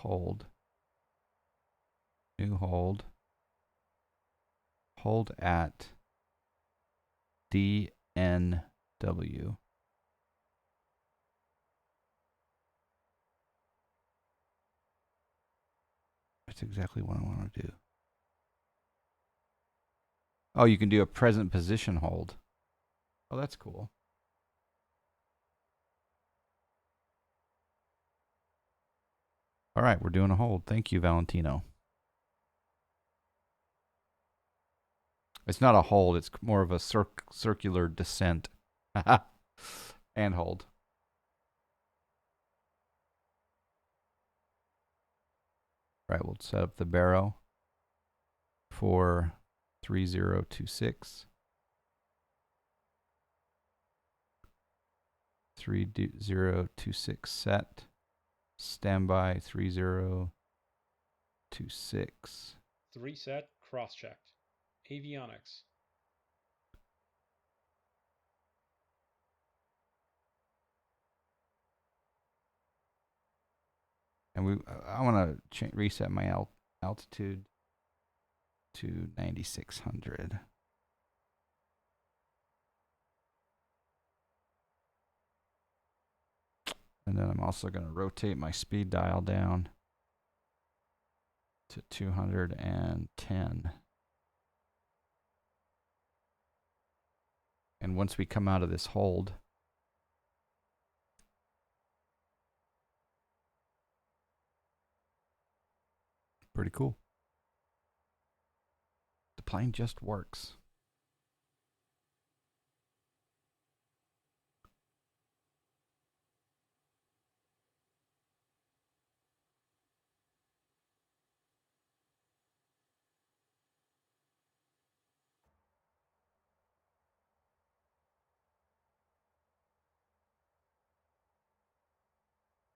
hold. New hold. Hold at DNW. That's exactly what I want to do. Oh, you can do a present position hold. Oh, that's cool. All right, we're doing a hold. Thank you, Valentino. It's not a hold. It's more of a circular descent. And hold. All right, we'll set up the barrow for 3026. 3026 set. Standby 3026. 3 set, cross-checked. Avionics. And I want to reset my altitude to 9600. And then I'm also going to rotate my speed dial down to 210. And once we come out of this hold, pretty cool. The plane just works.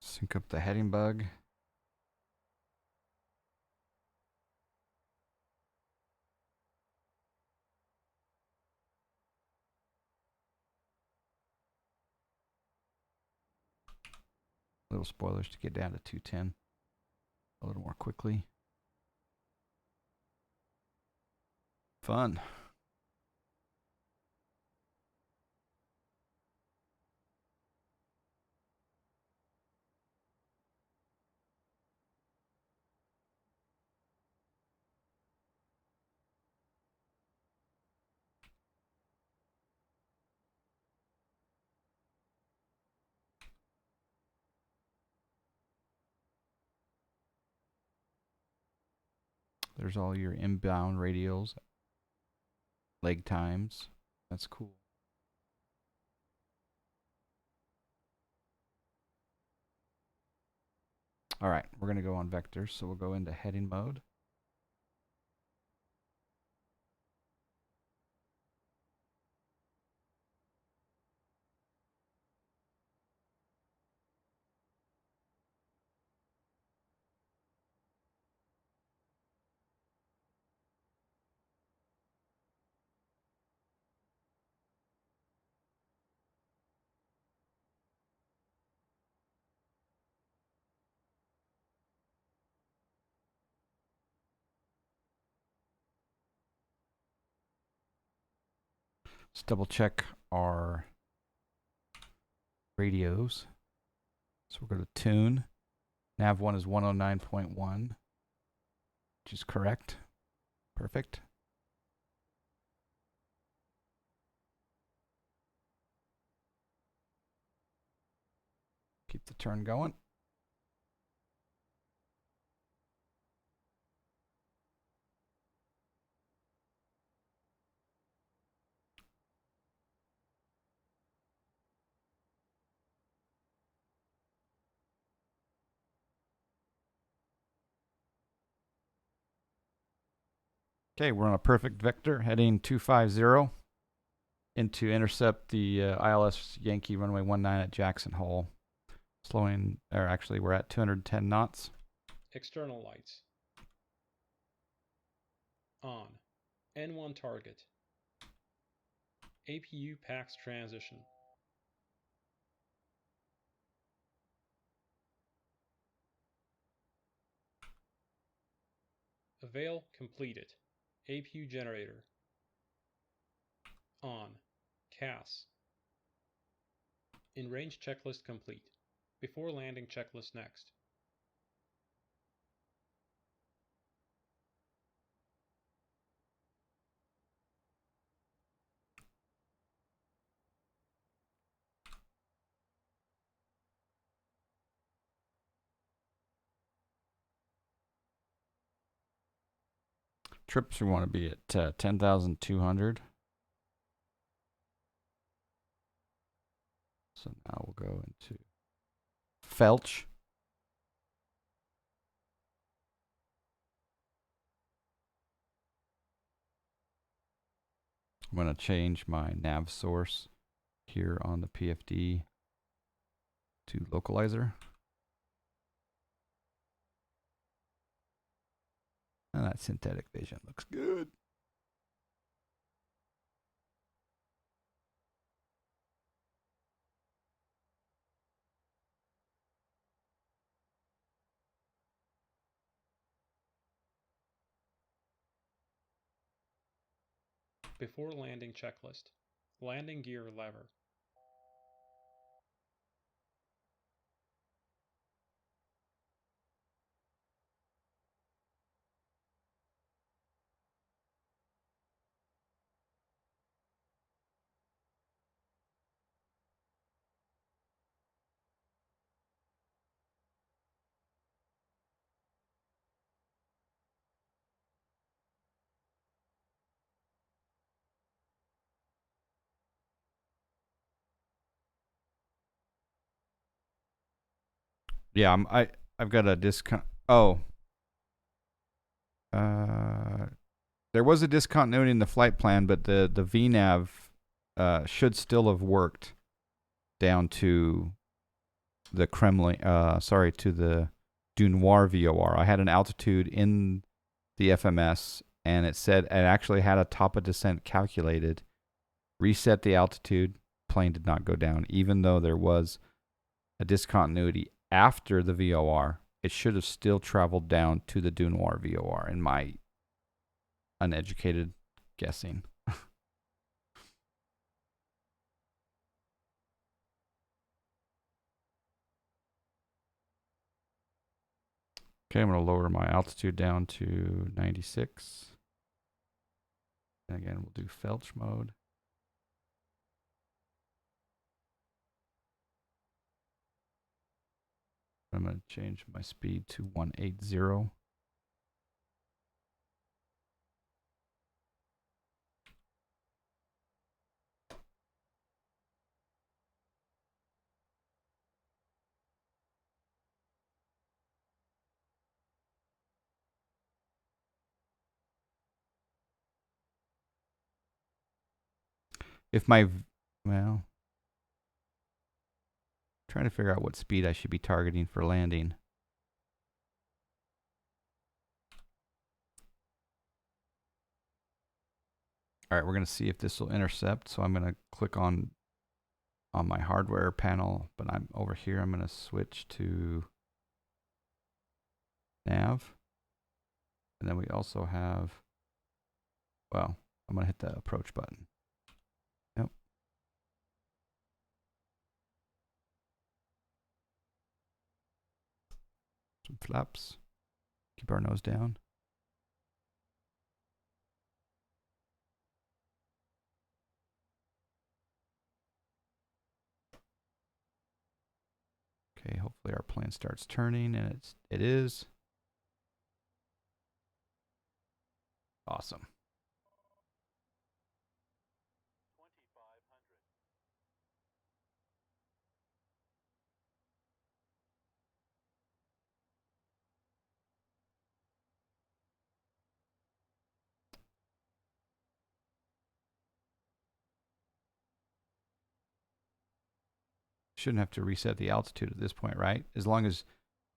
Sync up the heading bug. Little spoilers to get down to 210 a little more quickly. Fun. There's all your inbound radials, leg times. That's cool. All right, we're going to go on vectors, so we'll go into heading mode. Let's double check our radios. So we'll go to tune. Nav1 is 109.1, which is correct. Perfect. Keep the turn going. Okay, we're on a perfect vector heading 250 into intercept the ILS Yankee runway 19 at Jackson Hole. Slowing, or actually we're at 210 knots. External lights. On. N1 target. APU PAX transition. Avail completed. APU generator. On. CAS. In range checklist complete. Before landing checklist next. Trips we want to be at 10,200. So now we'll go into Felch. I'm going to change my nav source here on the PFD to localizer. And that synthetic vision looks good. Before landing checklist. Landing gear lever. Yeah, I've got a discount. Oh, there was a discontinuity in the flight plan, but the VNAV should still have worked down to the Kremlin. To the Dunoir VOR. I had an altitude in the FMS, and it said it actually had a top of descent calculated. Reset the altitude. Plane did not go down, even though there was a discontinuity after the VOR. It should have still traveled down to the Dunoir VOR, in my uneducated guessing. Okay, I'm going to lower my altitude down to 96. And again, we'll do Felch mode. I'm going to change my speed to 180. If my, well, trying to figure out what speed I should be targeting for landing. All right, we're going to see if this will intercept. So I'm going to click on my hardware panel, but I'm over here. I'm going to switch to nav. And then we also have, well, I'm going to hit the approach button. Yep. Some flaps. Keep our nose down. Okay, hopefully our plane starts turning, and it is. Awesome. Shouldn't have to reset the altitude at this point, right? As long as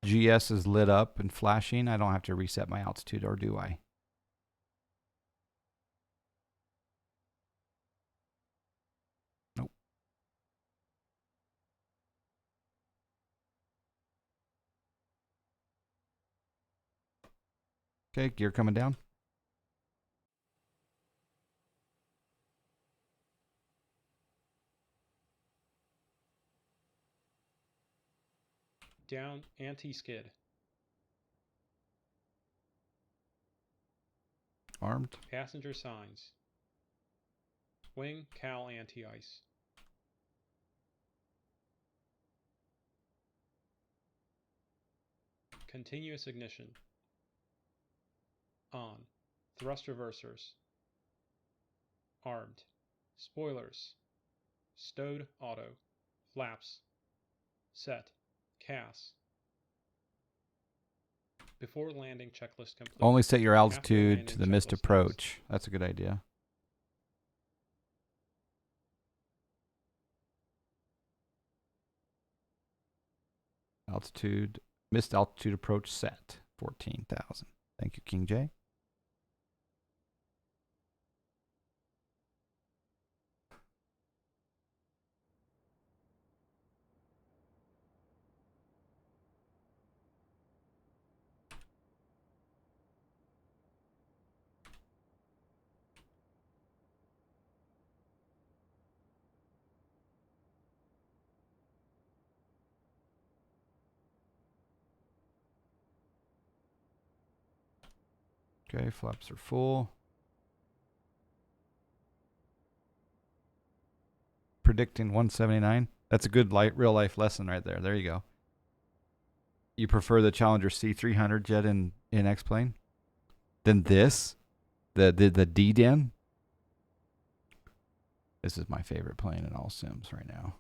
GS is lit up and flashing, I don't have to reset my altitude, or do I? Nope. Okay, gear coming down. Down anti-skid. Armed. Passenger signs. Wing cowl anti-ice. Continuous ignition. On. Thrust reversers. Armed. Spoilers. Stowed auto. Flaps. Set. CAS. Before landing checklist complete. Only set your After altitude landing to the missed checklist approach. That's a good idea. Altitude, missed altitude approach set. 14,000. Thank you, King J. Okay, flaps are full. Predicting 179. That's a good real life lesson right there. There you go. You prefer the Challenger C300 jet in X-Plane than this? The D-Den? This is my favorite plane in all sims right now.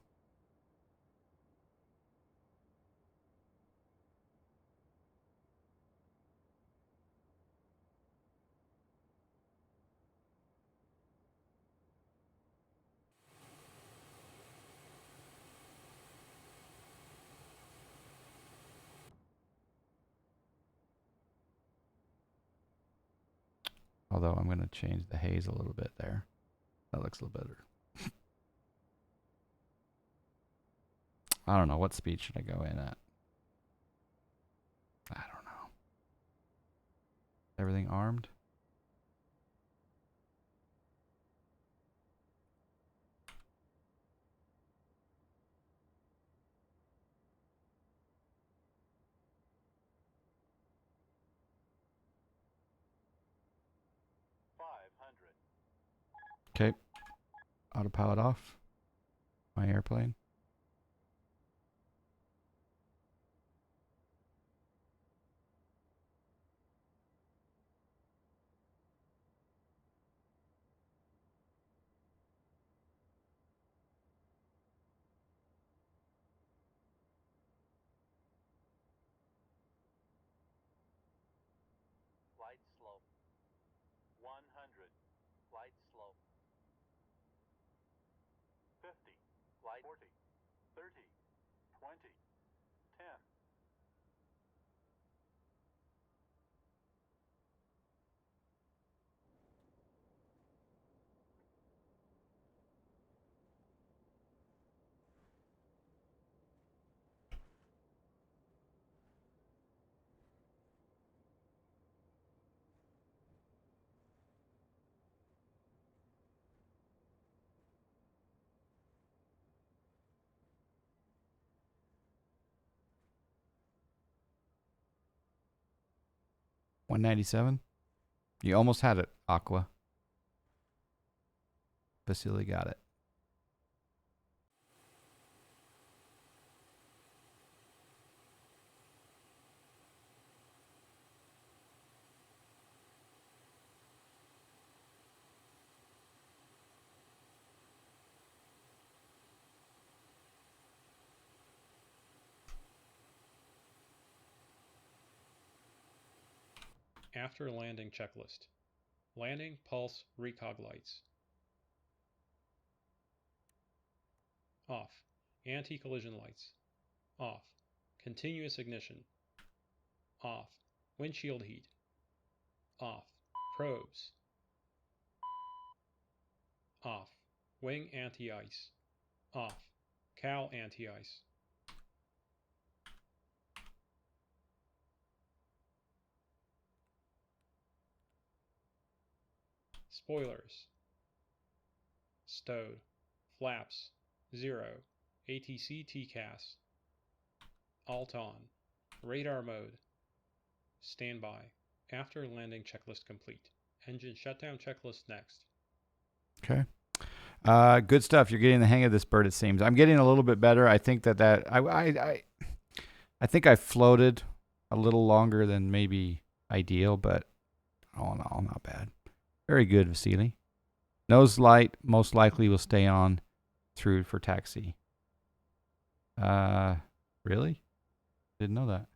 Although I'm going to change the haze a little bit there. That looks a little better. I don't know. What speed should I go in at? I don't know. Everything armed? Okay. Autopilot off. My airplane. Flight slope. 100. Flight slope. 50. Flight 40. 30. 20. 10. 197. You almost had it, Aqua. Vasily got it. After landing checklist. Landing pulse recog lights. Off. Anti-collision lights. Off. Continuous ignition. Off. Windshield heat. Off. Probes. Off. Wing anti-ice. Off. Cowl anti-ice. spoilers, stowed, flaps, 0, ATC TCAS, alt on, radar mode, standby, after landing checklist complete. Engine shutdown checklist next. Okay. Good stuff. You're getting the hang of this bird, it seems. I'm getting a little bit better. I think I think I floated a little longer than maybe ideal, but all in all, not bad. Very good, Vasily. Nose light most likely will stay on through for taxi. Really? Didn't know that.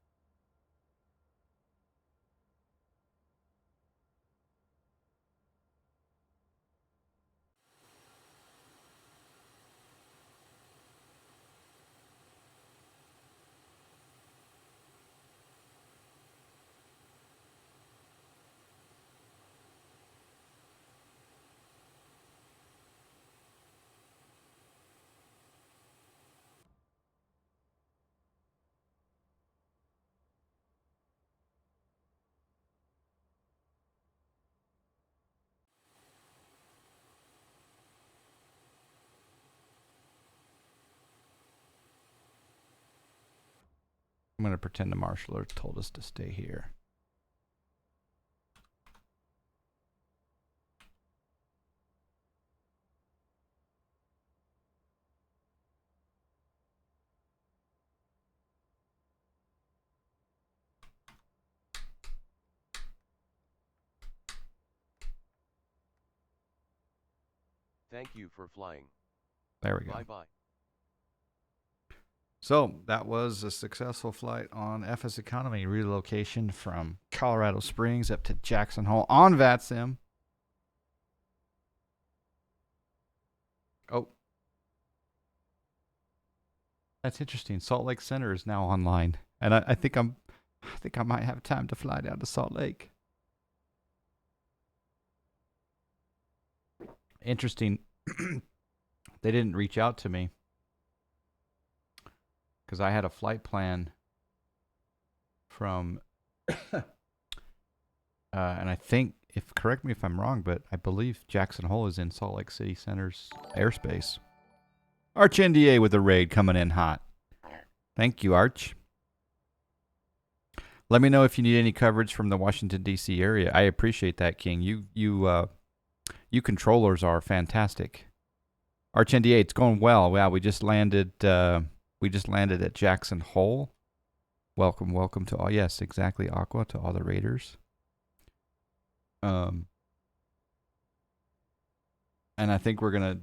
I'm going to pretend the marshaller told us to stay here. Thank you for flying. There we go. Bye-bye. So that was a successful flight on FS Economy relocation from Colorado Springs up to Jackson Hole on VATSIM. Oh, that's interesting. Salt Lake Center is now online, and I think I might have time to fly down to Salt Lake. Interesting. They didn't reach out to me because I had a flight plan from, and I think, correct me if I'm wrong, but I believe Jackson Hole is in Salt Lake City Center's airspace. Arch NDA with the raid coming in hot. Thank you, Arch. Let me know if you need any coverage from the Washington, D.C. area. I appreciate that, King. You controllers are fantastic. Arch NDA, it's going well. Wow, we just landed at Jackson Hole. Welcome to all. Yes, exactly, Aqua, to all the raiders. And I think we're gonna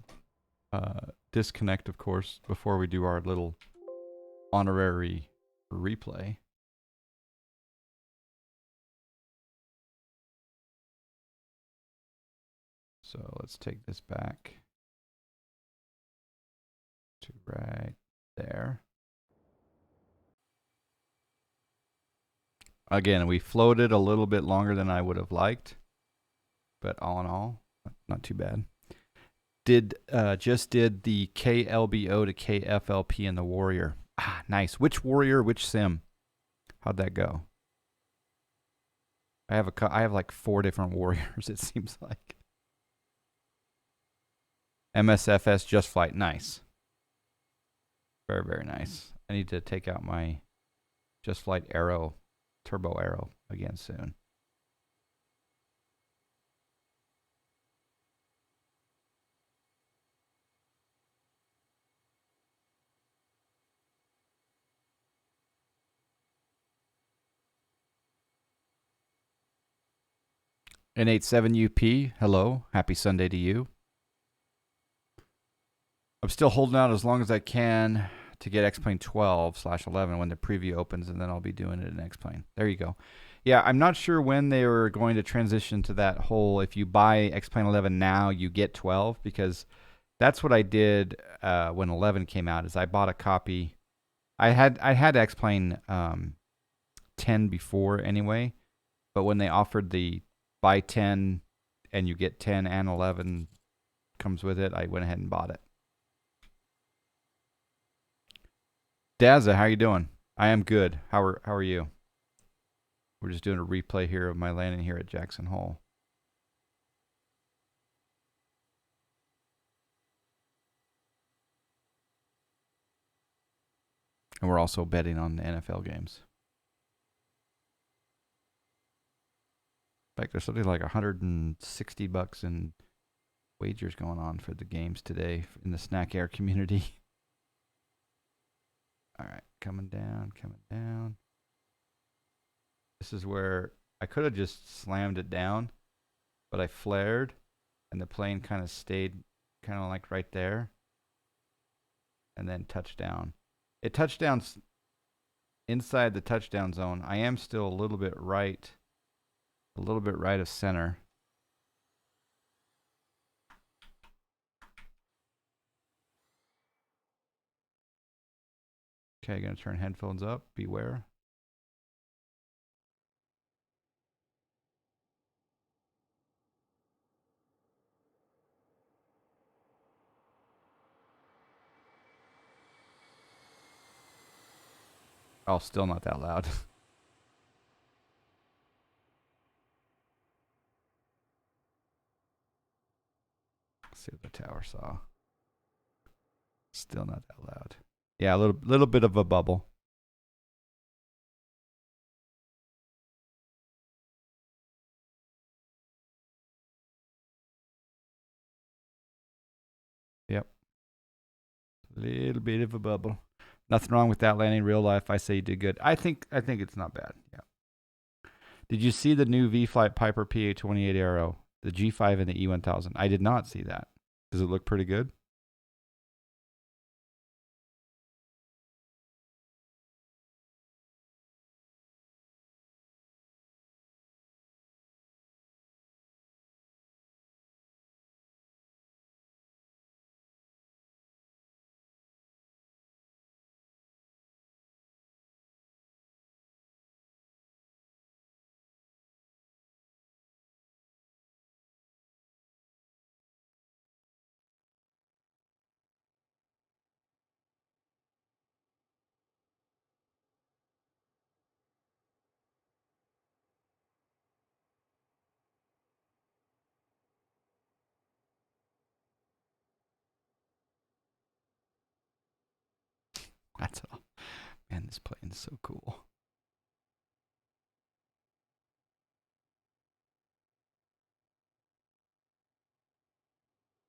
disconnect, of course, before we do our little honorary replay. So let's take this back to right there. Again, we floated a little bit longer than I would have liked, but all in all, not too bad. Just did the KLBO to KFLP in the Warrior. Ah, nice. Which Warrior? Which sim? How'd that go? I have like 4 different Warriors. It seems like. MSFS Just Flight. Nice. Very, very nice. I need to take out my Just Flight Arrow, Turbo Arrow again soon. N87UP, hello. Happy Sunday to you. I'm still holding out as long as I can to get X-Plane 12/11 when the preview opens, and then I'll be doing it in X-Plane. There you go. Yeah, I'm not sure when they were going to transition to that whole, if you buy X-Plane 11 now, you get 12, because that's what I did when 11 came out, is I bought a copy. I had X-Plane 10 before anyway, but when they offered the buy 10 and you get 10 and 11 comes with it, I went ahead and bought it. Dazza, how you doing? I am good. How are you? We're just doing a replay here of my landing here at Jackson Hole. And we're also betting on the NFL games. In fact, there's something like $160 in wagers going on for the games today in the Snack Air community. All right, coming down, coming down. This is where I could have just slammed it down, but I flared, and the plane kind of stayed kind of like right there, and then touchdown. It touched down inside the touchdown zone. I am still a little bit right of center. Okay, gonna turn headphones up. Beware. Oh, still not that loud. Let's see what the tower saw. Still not that loud. Yeah, a little bit of a bubble. Yep. Little bit of a bubble. Nothing wrong with that landing. Real life, I say you did good. I think it's not bad. Yeah. Did you see the new V-Flight Piper PA-28 Aero, the G5 and the E1000? I did not see that. Does it look pretty good? That's all. Man, this plane is so cool.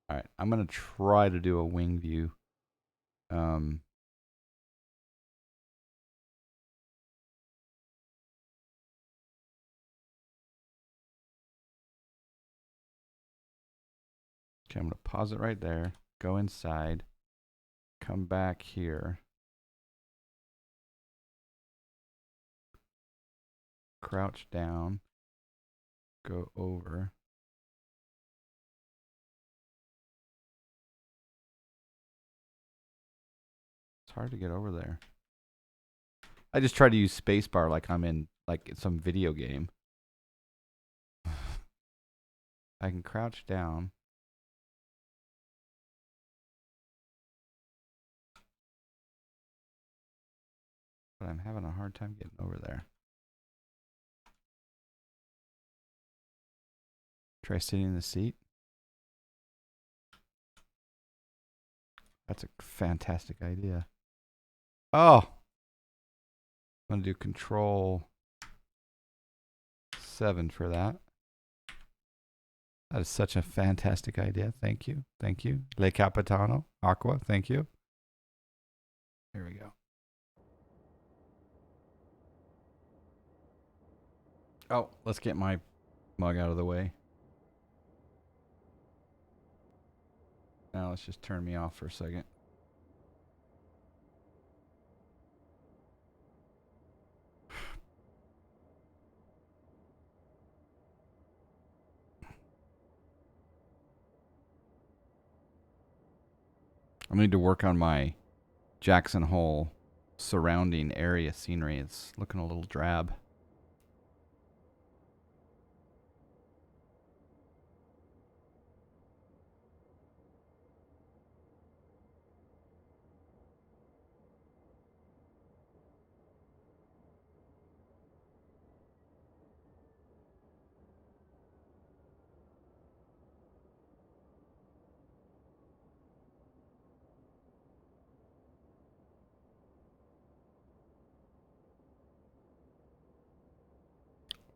All right, I'm going to try to do a wing view. Okay, I'm going to pause it right there, go inside, come back here, crouch down, go over. It's hard to get over there. I just try to use spacebar like I'm in like some video game. I can crouch down. But I'm having a hard time getting over there. Try sitting in the seat. That's a fantastic idea. Oh! I'm going to do Control 7 for that. That is such a fantastic idea. Thank you. Thank you. Le Capitano. Aqua. Thank you. Here we go. Oh, let's get my mug out of the way. Now let's just turn me off for a second. I need to work on my Jackson Hole surrounding area scenery. It's looking a little drab.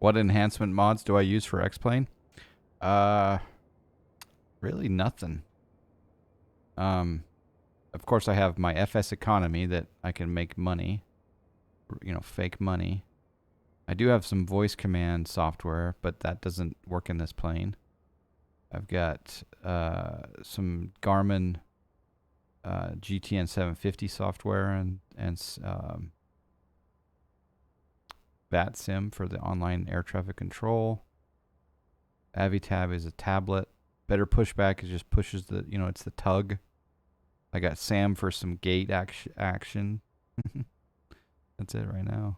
What enhancement mods do I use for X-Plane? Really nothing. Of course I have my FS economy that I can make money, you know, fake money. I do have some voice command software, but that doesn't work in this plane. I've got some Garmin GTN 750 software and VATSIM for the online air traffic control. Avitab is a tablet. Better Pushback is just pushes the, you know, it's the tug. I got SAM for some gate action. That's it right now.